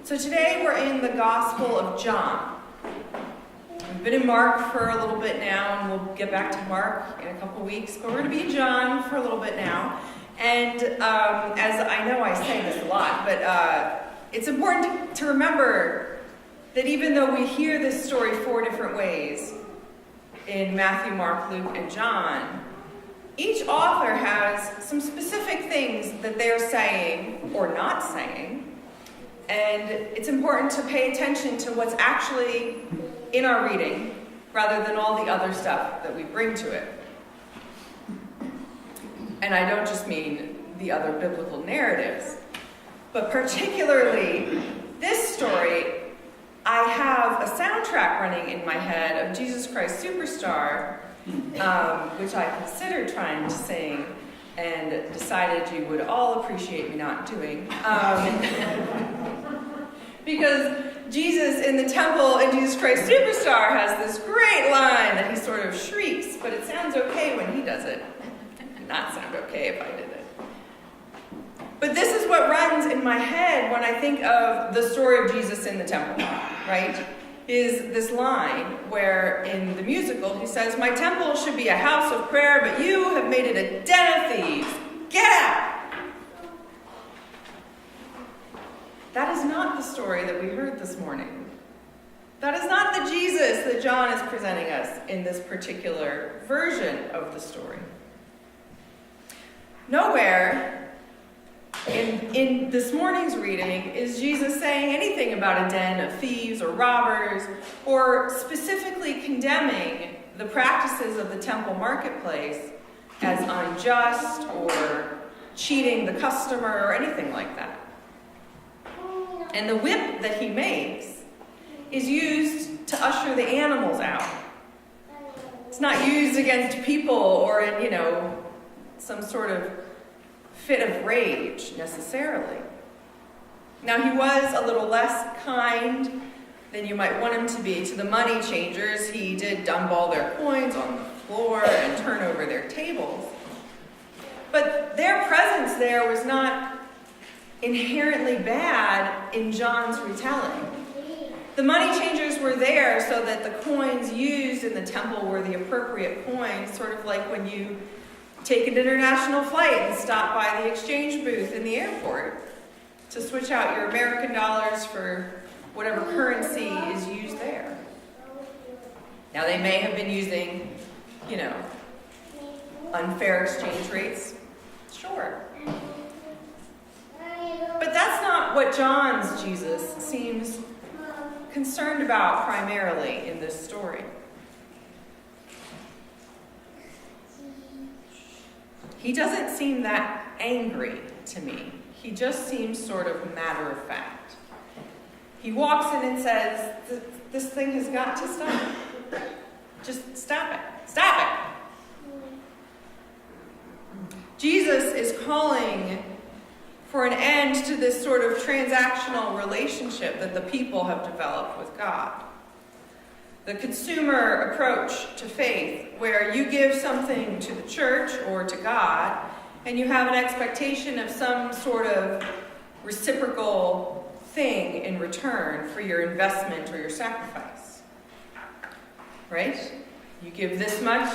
So today we're in the Gospel of John. We've been in Mark for a little bit now, and we'll get back to Mark in a couple weeks, but we're going to be in John for a little bit now. And as I know I say this a lot, but it's important to remember that even though we hear this story 4 different ways in Matthew, Mark, Luke, and John, each author has some specific things that they're saying or not saying, and it's important to pay attention to what's actually in our reading rather than all the other stuff that we bring to it. And I don't just mean the other biblical narratives, but particularly this story. I have a soundtrack running in my head of Jesus Christ Superstar, which I considered trying to sing and decided you would all appreciate me not doing. Because Jesus in the temple in Jesus Christ Superstar has this great line that he sort of shrieks, but it sounds okay when he does it. It would not sound okay if I did it. But this is what runs in my head when I think of the story of Jesus in the temple, right? Is this line where in the musical he says, "My temple should be a house of prayer, but you have made it a den of thieves. Get out!" That is not the story that we heard this morning. That is not the Jesus that John is presenting us in this particular version of the story. Nowhere in this morning's reading is Jesus saying anything about a den of thieves or robbers, or specifically condemning the practices of the temple marketplace as unjust or cheating the customer or anything like that. And the whip that he makes is used to usher the animals out. It's not used against people or in, some sort of fit of rage necessarily. Now, he was a little less kind than you might want him to be to the money changers. He did dump all their coins on the floor and turn over their tables. But their presence there was not inherently bad in John's retelling. The money changers were there so that the coins used in the temple were the appropriate coins, sort of like when you take an international flight and stop by the exchange booth in the airport to switch out your American dollars for whatever currency is used there. Now, they may have been using, unfair exchange rates. Sure. But that's not what John's Jesus seems concerned about primarily in this story. He doesn't seem that angry to me. He just seems sort of matter of fact. He walks in and says, "This thing has got to stop. Just stop it. Stop it." Jesus is calling for an end to this sort of transactional relationship that the people have developed with God. The consumer approach to faith, where you give something to the church or to God, and you have an expectation of some sort of reciprocal thing in return for your investment or your sacrifice. Right? You give this much,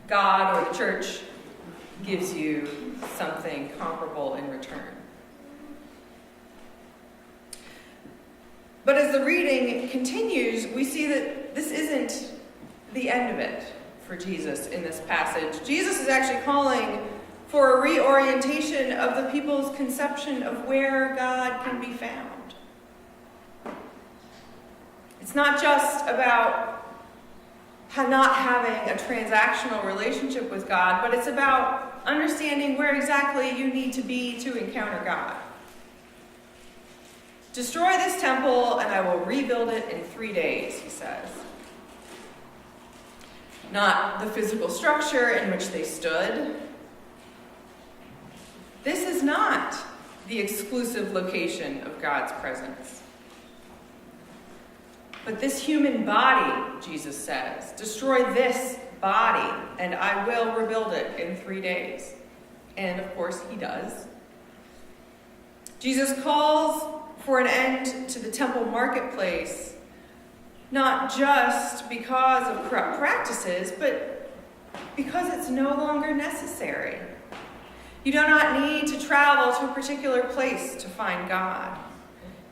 God or the church gives you something comparable in return. But as the reading continues, we see that this isn't the end of it for Jesus in this passage. Jesus is actually calling for a reorientation of the people's conception of where God can be found. It's not just about not having a transactional relationship with God, but it's about understanding where exactly you need to be to encounter God. "Destroy this temple, and I will rebuild it in 3 days," he says. Not the physical structure in which they stood. This is not the exclusive location of God's presence. But this human body, Jesus says, "Destroy this body, and I will rebuild it in 3 days." And of course, he does. Jesus calls for an end to the temple marketplace, not just because of corrupt practices, but because it's no longer necessary. You do not need to travel to a particular place to find God.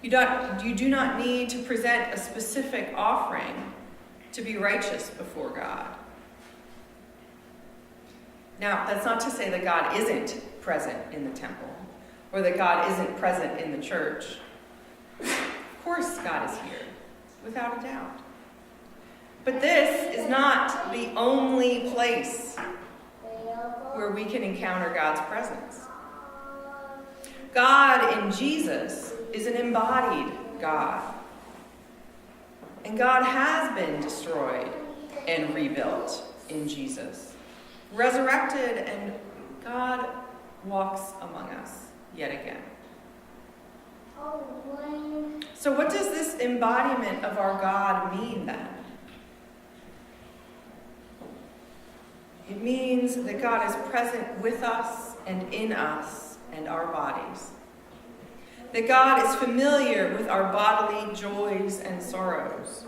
You do not need to present a specific offering to be righteous before God. Now, that's not to say that God isn't present in the temple, or that God isn't present in the church. Of course, God is here, without a doubt. But this is not the only place where we can encounter God's presence. God in Jesus is an embodied God. And God has been destroyed and rebuilt in Jesus, resurrected, and God walks among us yet again. So what does this embodiment of our God mean then? It means that God is present with us and in us and our bodies. That God is familiar with our bodily joys and sorrows,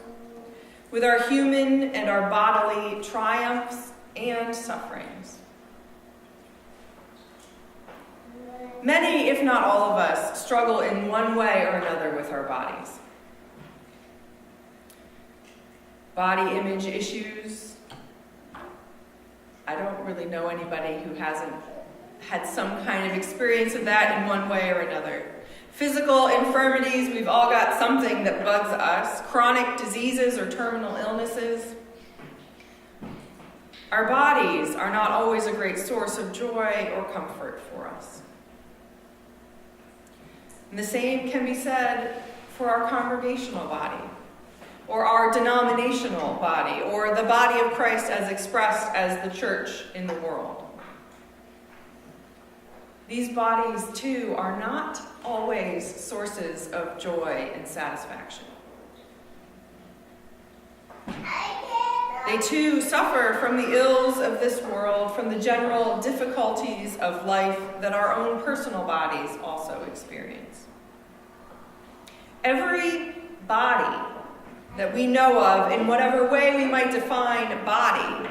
with our human and our bodily triumphs and sufferings. Many, if not all of us, struggle in one way or another with our bodies. Body image issues. I don't really know anybody who hasn't had some kind of experience of that in one way or another. Physical infirmities, we've all got something that bugs us. Chronic diseases or terminal illnesses. Our bodies are not always a great source of joy or comfort for us. And the same can be said for our congregational body, or our denominational body, or the body of Christ as expressed as the church in the world. These bodies, too, are not always sources of joy and satisfaction. They, too, suffer from the ills of this world, from the general difficulties of life that our own personal bodies also experience. Every body that we know of, in whatever way we might define body,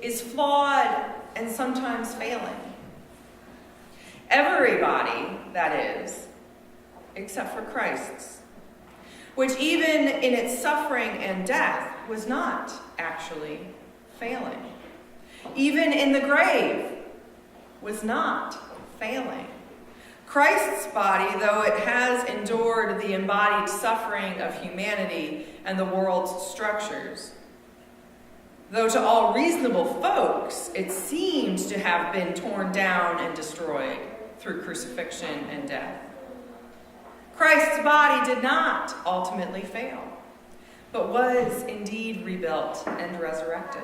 is flawed and sometimes failing. Every body, that is, except for Christ's, which even in its suffering and death was not actually failing. Even in the grave was not failing. Christ's body, though it has endured the embodied suffering of humanity and the world's structures, though to all reasonable folks it seemed to have been torn down and destroyed through crucifixion and death, Christ's body did not ultimately fail, but was indeed rebuilt and resurrected.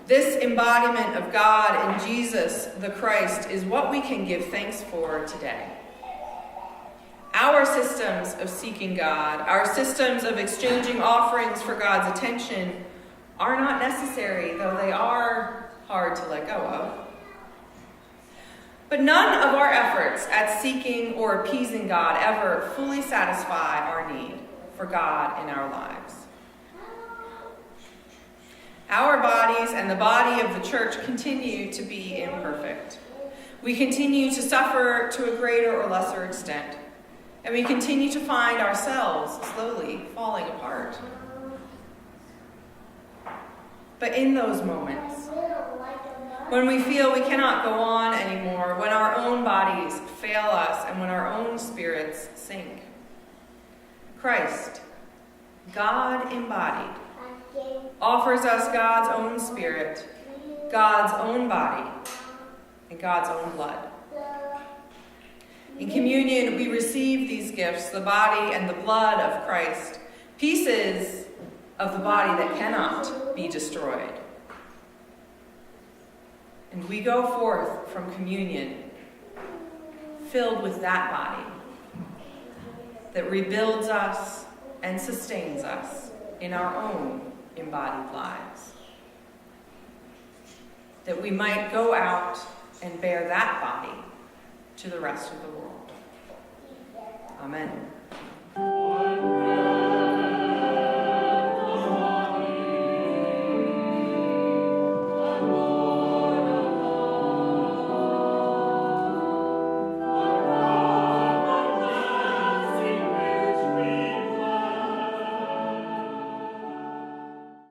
This embodiment of God in Jesus the Christ is what we can give thanks for today. Our systems of seeking God, our systems of exchanging offerings for God's attention are not necessary, though they are hard to let go of. But none of our efforts at seeking or appeasing God ever fully satisfy our need for God in our lives. Our bodies and the body of the church continue to be imperfect. We continue to suffer to a greater or lesser extent, and we continue to find ourselves slowly falling apart. But in those moments, when we feel we cannot go on anymore, when our own bodies fail us, and when our own spirits sink, Christ, God embodied, offers us God's own spirit, God's own body, and God's own blood. In communion, we receive these gifts, the body and the blood of Christ, pieces of the body that cannot be destroyed. And we go forth from communion filled with that body that rebuilds us and sustains us in our own embodied lives, that we might go out and bear that body to the rest of the world. Amen.